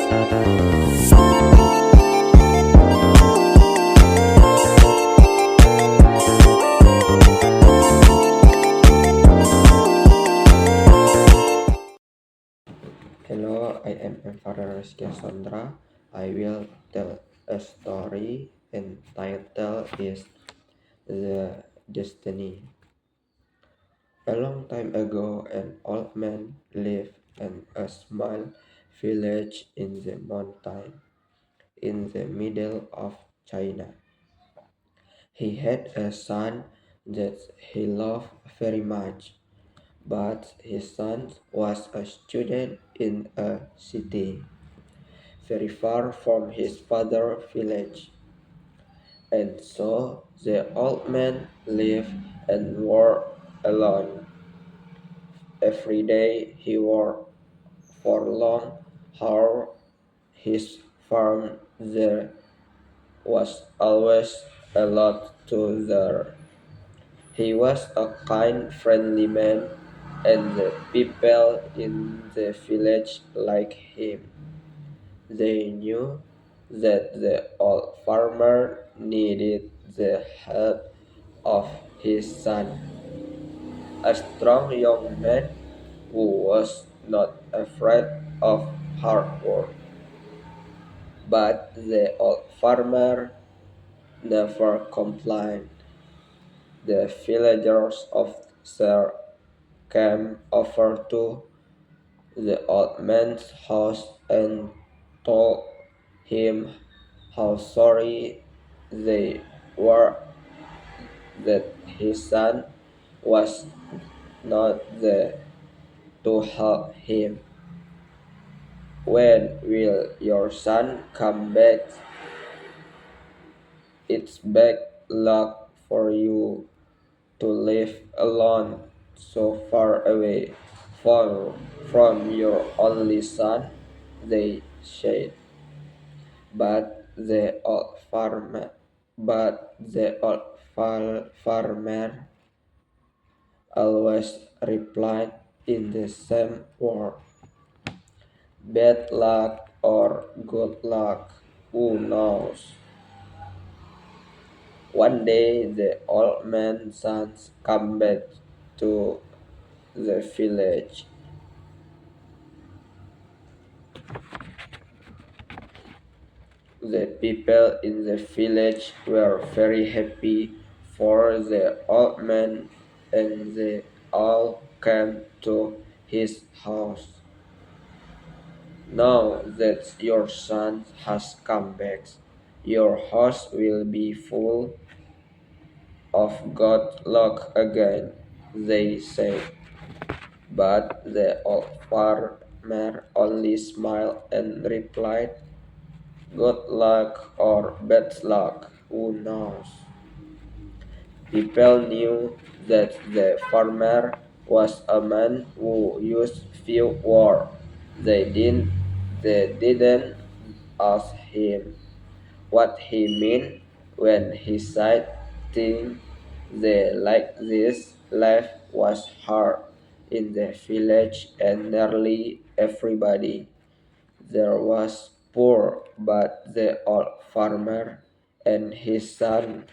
Hello, I am Evares Cassandra. I will tell a story entitled is The Destiny. A long time ago, an old man lived in a small village in the mountain in the middle of China. He had a son that he loved very much, but his son was a student in a city very far from his father's village. And so the old man lived and worked alone. Every day he worked for long hours. His farm there was always a lot to do. He was a kind, friendly man, and the people in the village liked him. They knew that the old farmer needed the help of his son, a strong young man who was not afraid of hard work. But the old farmer never complained. The villagers of Sir came over to the old man's house and told him how sorry they were that his son was not there to help him. When will your son come back? It's bad luck for you to live alone so far away from your only son, they said. But the old farmer, but the old farmer always replied in the same word, bad luck or good luck, who knows? One day the old man's sons come back to the village. The people in the village were very happy for the old man, and they all came to his house. Now that your son has come back, your house will be full of good luck again, they said. But the old farmer only smiled and replied, good luck or bad luck, who knows? People knew that the farmer was a man who used few words. They didn't ask him what he meant when he said things like this. Life was hard in the village, and nearly everybody there was poor, but the old farmer and his son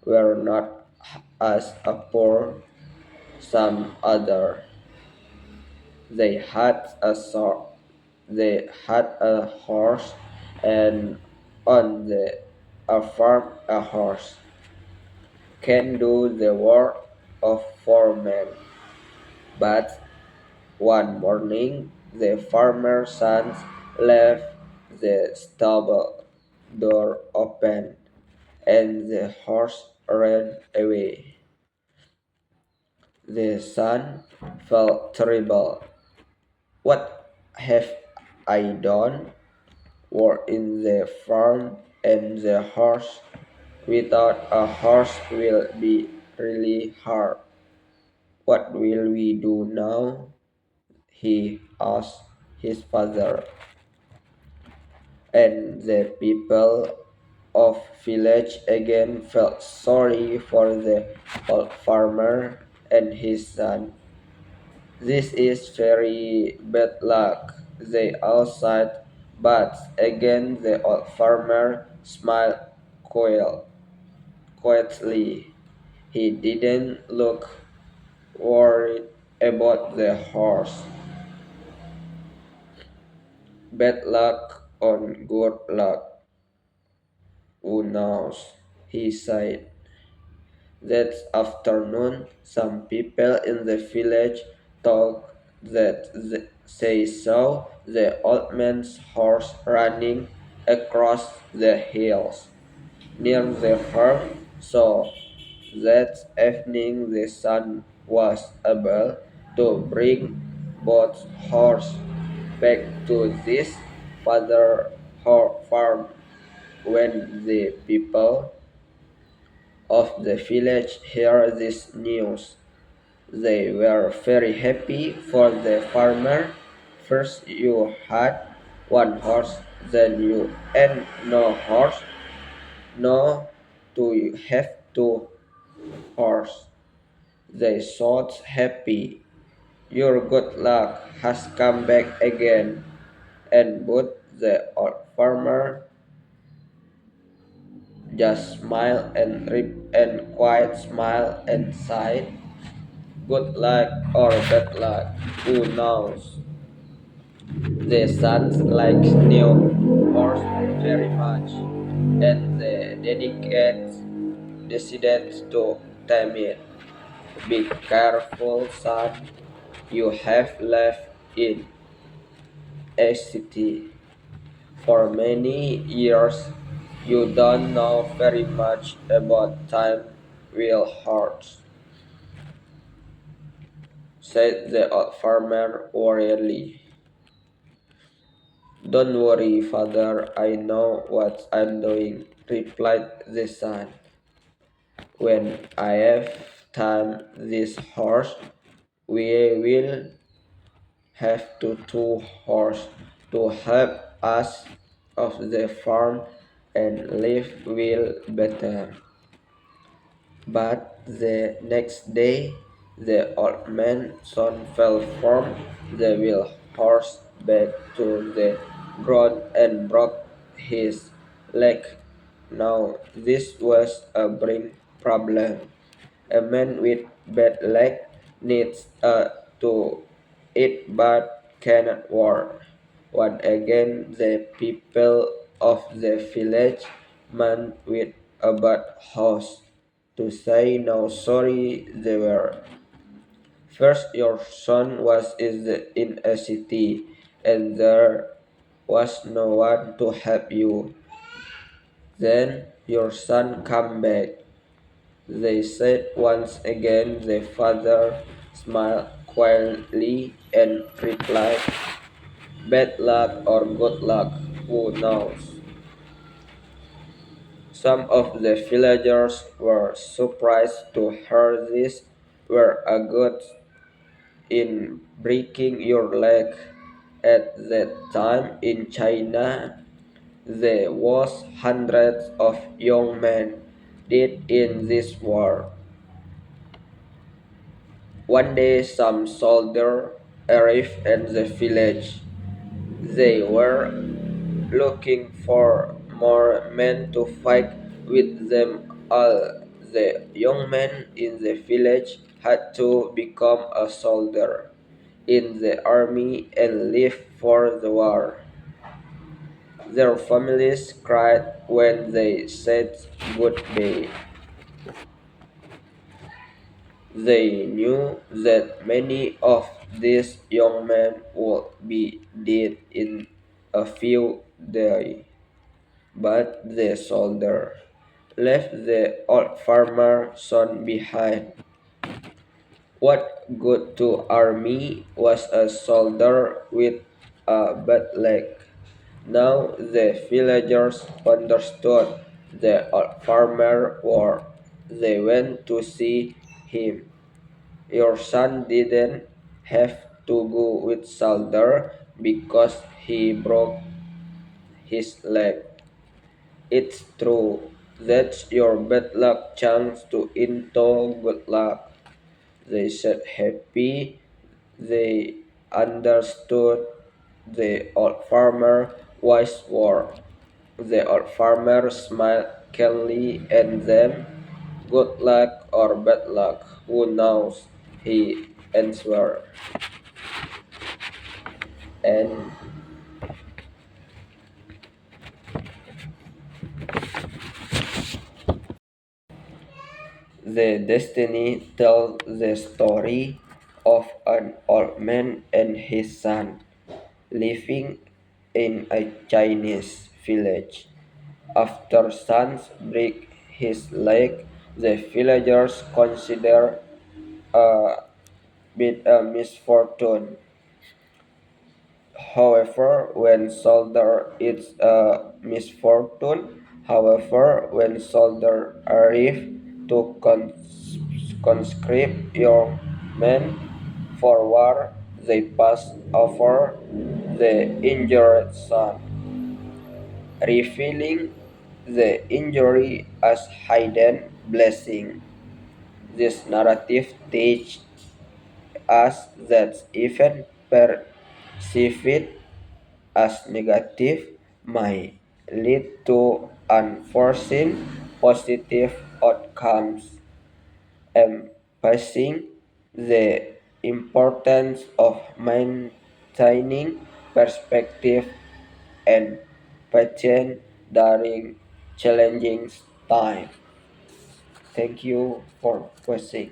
were not as a poor some other. They had a sword, they had a horse, and on the a farm a horse can do the work of 4 men. But one morning the farmer's son left the stable door open, and the horse ran away. The son felt terrible. What have I done? Work in the farm and the horse. Without a horse will be really hard. What will we do now? He asked his father. And the people of village again felt sorry for the old farmer and his son. This is very bad luck, they all said, But again the old farmer smiled quietly. He didn't look worried about the horse. Bad luck on good luck, who knows? He said. That afternoon, some people in the village thought that they saw the old man's horse running across the hills near the farm, so that evening the son was able to bring both horses back to this father farm. When the people of the village heard this news, they were very happy for the farmer. First you had one horse, then you had no horse. Now do you have two horses? They thought happy. Your good luck has come back again. And both the old farmer just smiled and quiet smile and sighed. Good luck or bad luck, who knows? The sons like new horse very much, and the dedicated decided to tame it. Be careful, son. You have lived in a city for many years. You don't know very much about time will hurt, said the old farmer worriedly. Don't worry, father, I know what I'm doing, replied the son. When I have tamed this horse, we will have two horses to help us off the farm and live well better. But the next day, the old man soon fell from the wheel horse back to the ground and broke his leg. Now, this was a big problem. A man with bad leg needs to eat but cannot walk. Once again, the people of the village met with a bad horse to say no sorry they were. First your son was in a city and there was no one to help you. Then your son come back. They said once again. The father smiled quietly and replied, bad luck or good luck, who knows? Some of the villagers were surprised to hear this. Were a good in breaking your leg. At that time in China, there was hundreds of young men dead in this war. One day some soldiers arrived at the village. They were looking for more men to fight with them. All the young men in the village had to become a soldier in the army and live for the war. Their families cried when they said goodbye. They knew that many of these young men would be dead in a few days, but the soldier left the old farmer son behind. What good to army was a soldier with a bad leg? Now the villagers understood the old farmer war. They went to see him. Your son didn't have to go with soldier because he broke his leg. It's true. That's your bad luck chance to into good luck. They said happy. They understood the old farmer wise word. The old farmer smiled keenly at them. Good luck or bad luck, who knows? He answered. And the destiny tells the story of an old man and his son living in a Chinese village. After Sans break his leg, the villagers consider a bit a misfortune. However, when soldier it's a misfortune. However, when soldier arrive to conscript your men for war, they pass over the injured son, revealing the injury as hidden blessing. This narrative teaches us that even perceived as negative might lead to unforeseen positive outcomes, emphasizing the importance of maintaining perspective and patience during challenging times. Thank you for watching.